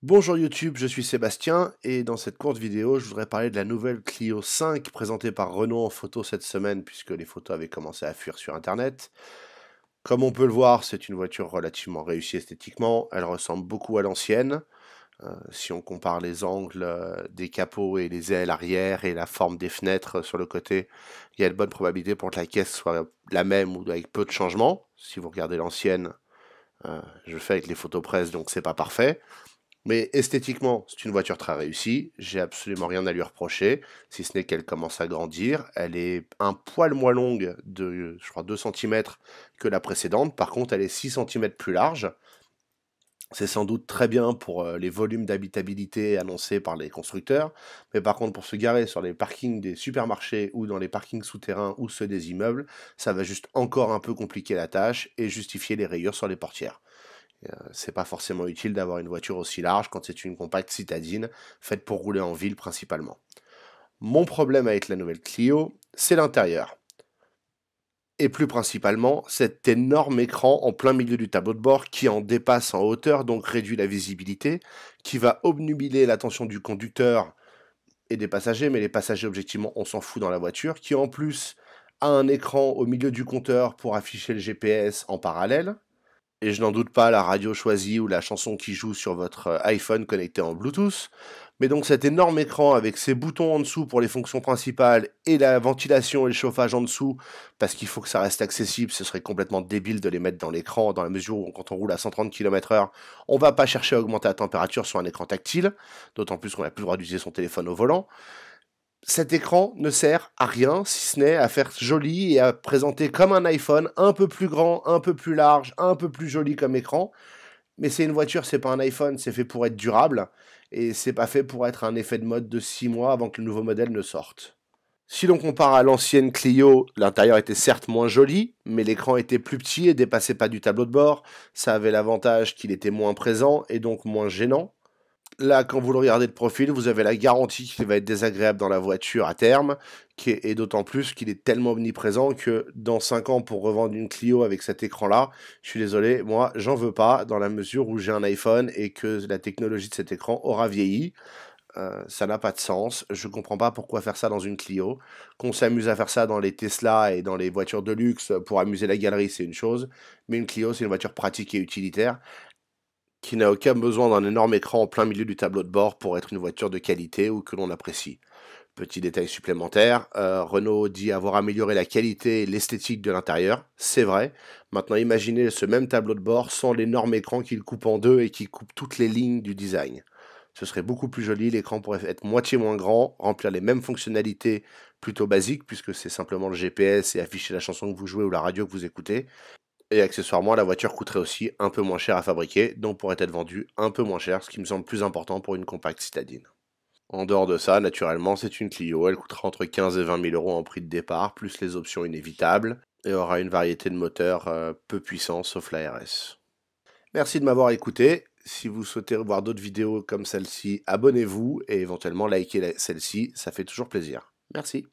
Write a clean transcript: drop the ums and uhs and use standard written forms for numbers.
Bonjour YouTube, je suis Sébastien et dans cette courte vidéo, je voudrais parler de la nouvelle Clio 5 présentée par Renault en photo cette semaine puisque les photos avaient commencé à fuir sur internet. Comme on peut le voir, c'est une voiture relativement réussie esthétiquement, elle ressemble beaucoup à l'ancienne. Si on compare les angles des capots et les ailes arrière et la forme des fenêtres sur le côté, il y a de bonnes probabilités pour que la caisse soit la même ou avec peu de changements. Si vous regardez l'ancienne, je le fais avec les photos presse donc c'est pas parfait. Mais esthétiquement, c'est une voiture très réussie, j'ai absolument rien à lui reprocher, si ce n'est qu'elle commence à grandir. Elle est un poil moins longue de, je crois, 2 centimètres que la précédente, par contre elle est 6 centimètres plus large. C'est sans doute très bien pour les volumes d'habitabilité annoncés par les constructeurs, mais par contre pour se garer sur les parkings des supermarchés ou dans les parkings souterrains ou ceux des immeubles, ça va juste encore un peu compliquer la tâche et justifier les rayures sur les portières. C'est pas forcément utile d'avoir une voiture aussi large quand c'est une compacte citadine, faite pour rouler en ville principalement. Mon problème avec la nouvelle Clio, c'est l'intérieur. Et plus principalement, cet énorme écran en plein milieu du tableau de bord qui en dépasse en hauteur, donc réduit la visibilité, qui va obnubiler l'attention du conducteur et des passagers, mais les passagers objectivement on s'en fout dans la voiture, qui en plus a un écran au milieu du compteur pour afficher le GPS en parallèle, et je n'en doute pas la radio choisie ou la chanson qui joue sur votre iPhone connecté en Bluetooth. Mais donc cet énorme écran avec ses boutons en dessous pour les fonctions principales et la ventilation et le chauffage en dessous, parce qu'il faut que ça reste accessible, ce serait complètement débile de les mettre dans l'écran, dans la mesure où quand on roule à 130 km/h, on va pas chercher à augmenter la température sur un écran tactile, d'autant plus qu'on n'a plus le droit d'utiliser son téléphone au volant. Cet écran ne sert à rien, si ce n'est à faire joli et à présenter comme un iPhone, un peu plus grand, un peu plus large, un peu plus joli comme écran. Mais c'est une voiture, c'est pas un iPhone, c'est fait pour être durable, et c'est pas fait pour être un effet de mode de 6 mois avant que le nouveau modèle ne sorte. Si l'on compare à l'ancienne Clio, l'intérieur était certes moins joli, mais l'écran était plus petit et dépassait pas du tableau de bord. Ça avait l'avantage qu'il était moins présent et donc moins gênant. Là, quand vous le regardez de profil, vous avez la garantie qu'il va être désagréable dans la voiture à terme, et d'autant plus qu'il est tellement omniprésent que dans 5 ans, pour revendre une Clio avec cet écran-là, je suis désolé, moi, j'en veux pas, dans la mesure où j'ai un iPhone et que la technologie de cet écran aura vieilli. Ça n'a pas de sens, je comprends pas pourquoi faire ça dans une Clio. Qu'on s'amuse à faire ça dans les Tesla et dans les voitures de luxe pour amuser la galerie, c'est une chose, mais une Clio, c'est une voiture pratique et utilitaire qui n'a aucun besoin d'un énorme écran en plein milieu du tableau de bord pour être une voiture de qualité ou que l'on apprécie. Petit détail supplémentaire, Renault dit avoir amélioré la qualité et l'esthétique de l'intérieur, c'est vrai. Maintenant imaginez ce même tableau de bord sans l'énorme écran qu'il coupe en deux et qui coupe toutes les lignes du design. Ce serait beaucoup plus joli, l'écran pourrait être moitié moins grand, remplir les mêmes fonctionnalités plutôt basiques puisque c'est simplement le GPS et afficher la chanson que vous jouez ou la radio que vous écoutez. Et accessoirement, la voiture coûterait aussi un peu moins cher à fabriquer, donc pourrait être vendue un peu moins cher, ce qui me semble plus important pour une compacte citadine. En dehors de ça, naturellement, c'est une Clio, elle coûtera entre 15 et 20 000 euros en prix de départ, plus les options inévitables, et aura une variété de moteurs peu puissants, sauf la RS. Merci de m'avoir écouté. Si vous souhaitez voir d'autres vidéos comme celle-ci, abonnez-vous et éventuellement likez celle-ci, ça fait toujours plaisir. Merci.